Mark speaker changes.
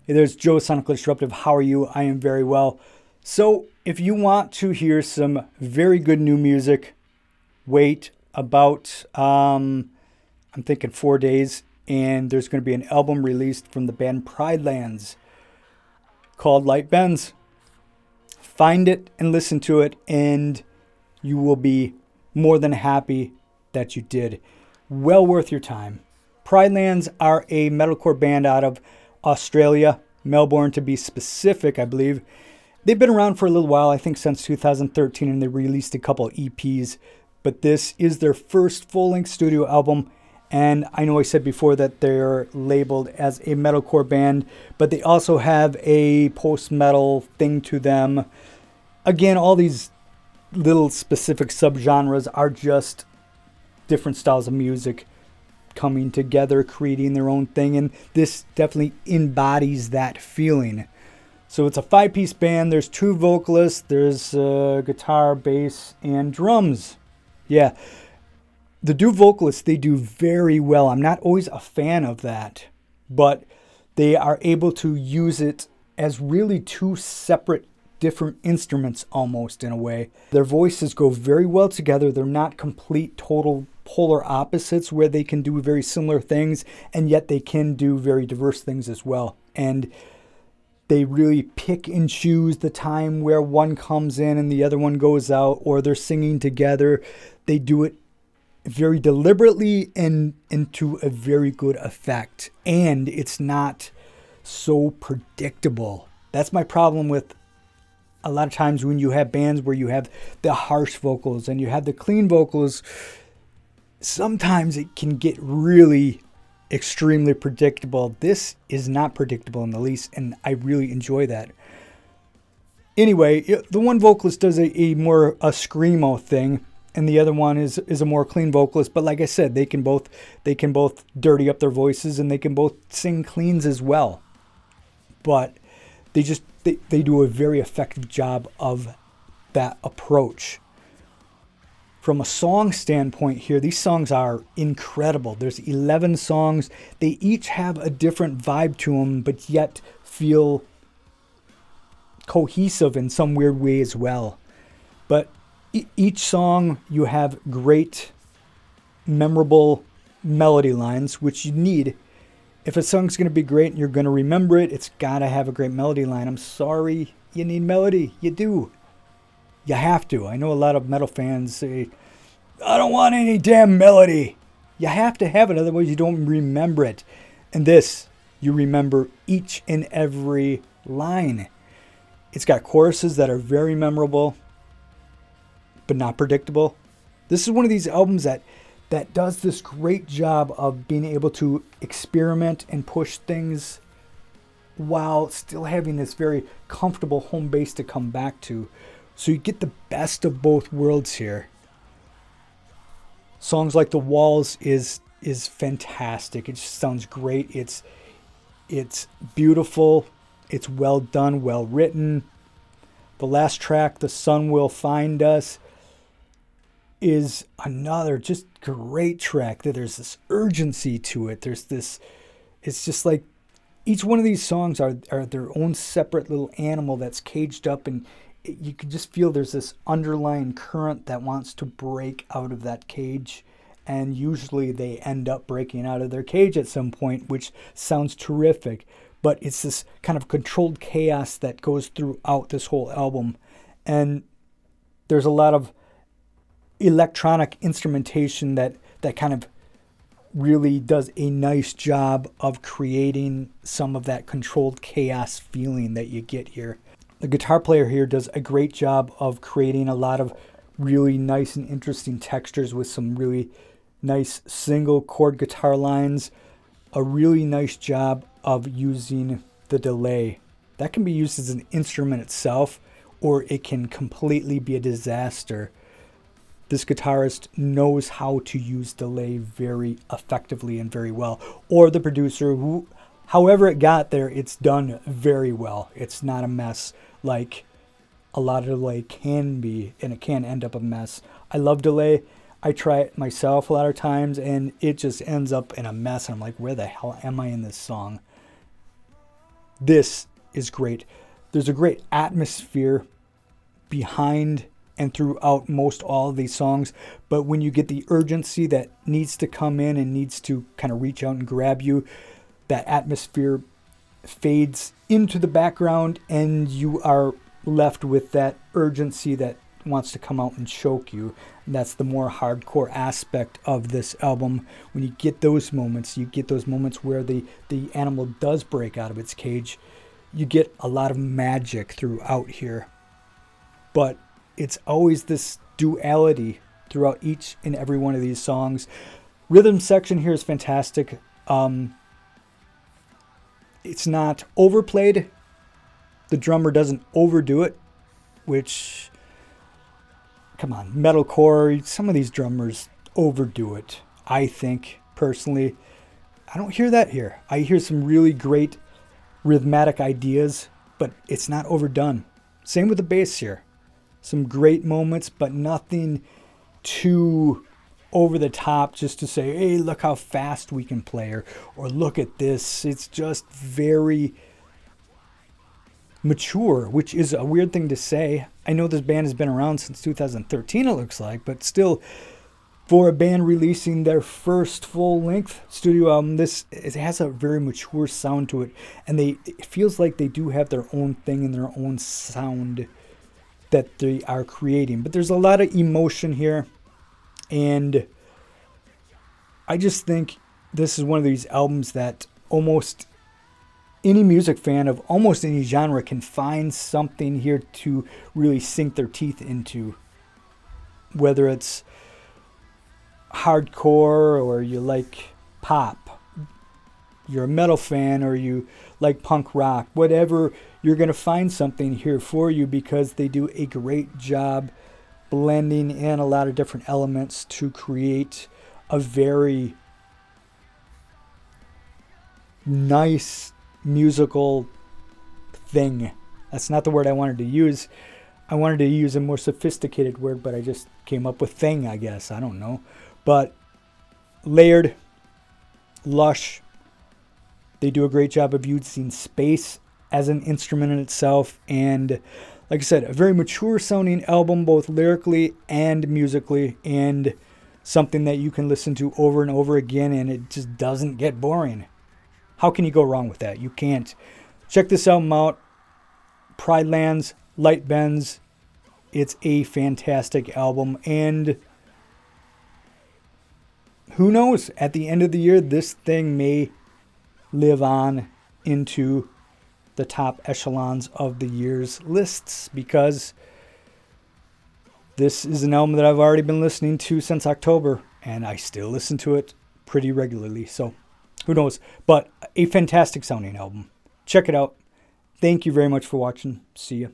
Speaker 1: Hey, there's Joe Sonically Disruptive. How are you? I am very well. So, if you want to hear some very good new music, wait about, I'm thinking 4 days, and there's going to be an album released from the band Pridelands called Light Bends. Find it and listen to it, and you will be more than happy that you did. Well worth your time. Pridelands are a metalcore band out of Australia, Melbourne to be specific, I believe. They've been around for a little while, I think since 2013, and they released a couple EPs. But this is their first full-length studio album, and I know I said before that they're labeled as a metalcore band, but they also have a post-metal thing to them. Again, all these little specific subgenres are just different styles of music coming together, creating their own thing, and this definitely embodies that feeling. So it's a 5-piece band. There's 2 vocalists. There's guitar, bass, and drums. Yeah, the 2 vocalists, they do very well. I'm not always a fan of that, but they are able to use it as really 2 separate different instruments almost in a way. Their voices go very well together. They're not complete total polar opposites where they can do very similar things and yet they can do very diverse things as well. And they really pick and choose the time where one comes in and the other one goes out, or they're singing together. They do it very deliberately and to a very good effect. And it's not so predictable. That's my problem with a lot of times when you have bands where you have the harsh vocals and you have the clean vocals. Sometimes it can get really extremely predictable. This is not predictable in the least, and I really enjoy that. Anyway, the one vocalist does a more a screamo thing, and the other one is a more clean vocalist. But like I said, they can both dirty up their voices, and they can both sing cleans as well. But they do a very effective job of that approach. From a song standpoint here, these songs are incredible. There's 11 songs. They each have a different vibe to them, but yet feel cohesive in some weird way as well. But each song, you have great, memorable melody lines, which you need. If a song's going to be great and you're going to remember it, it's got to have a great melody line. I'm sorry, you need melody. You do. You have to. I know a lot of metal fans say, I don't want any damn melody. You have to have it, otherwise you don't remember it. And this, you remember each and every line. It's got choruses that are very memorable, but not predictable. This is one of these albums that does this great job of being able to experiment and push things while still having this very comfortable home base to come back to. So you get the best of both worlds here. Songs like The Walls is fantastic. It just sounds great. It's beautiful. It's well done, well written. The last track, The Sun Will Find Us, is another just great track. There's this urgency to it. There's this, it's just like each one of these songs are their own separate little animal that's caged up, and you can just feel there's this underlying current that wants to break out of that cage, and usually they end up breaking out of their cage at some point, which sounds terrific. But it's this kind of controlled chaos that goes throughout this whole album, and there's a lot of electronic instrumentation that kind of really does a nice job of creating some of that controlled chaos feeling that you get here. The guitar player here does a great job of creating a lot of really nice and interesting textures with some really nice single chord guitar lines. A really nice job of using the delay. That can be used as an instrument itself, or it can completely be a disaster. This guitarist knows how to use delay very effectively and very well. Or the producer, who, however it got there, it's done very well. It's not a mess like a lot of delay can be, and it can end up a mess. I love delay. I try it myself a lot of times, and it just ends up in a mess. And I'm like, where the hell am I in this song? This is great. There's a great atmosphere behind and throughout most all of these songs, but when you get the urgency that needs to come in and needs to kind of reach out and grab you, that atmosphere fades into the background and you are left with that urgency that wants to come out and choke you. And that's the more hardcore aspect of this album. When you get those moments, where the animal does break out of its cage. You get a lot of magic throughout here. But it's always this duality throughout each and every one of these songs. Rhythm section here is fantastic. It's not overplayed. The drummer doesn't overdo it, which, come on, metalcore, some of these drummers overdo it, I think, personally. I don't hear that here. I hear some really great rhythmic ideas, but it's not overdone. Same with the bass here. Some great moments, but nothing too over the top just to say, hey, look how fast we can play, or look at this. It's just very mature, which is a weird thing to say. I know this band has been around since 2013, it looks like, but still, for a band releasing their first full-length studio album, it has a very mature sound to it, and it feels like they do have their own thing and their own sound that they are creating. But there's a lot of emotion here, and I just think this is one of these albums that almost any music fan of almost any genre can find something here to really sink their teeth into. Whether it's hardcore, or you like pop, you're a metal fan, or you like punk rock, whatever, you're going to find something here for you, because they do a great job blending in a lot of different elements to create a very nice musical thing. That's not the word I wanted to use. I wanted to use a more sophisticated word, but I just came up with thing, I guess. I don't know. But layered, lush. They do a great job of using space as an instrument in itself. And like I said, a very mature sounding album, both lyrically and musically, and something that you can listen to over and over again, and it just doesn't get boring. How can you go wrong with that? You can't. Check this album out. Pridelands, Light Bends. It's a fantastic album. And who knows? At the end of the year, this thing may live on into the top echelons of the year's lists, because this is an album that I've already been listening to since October, and I still listen to it pretty regularly. So who knows? But a fantastic sounding album. Check it out. Thank you very much for watching. See ya.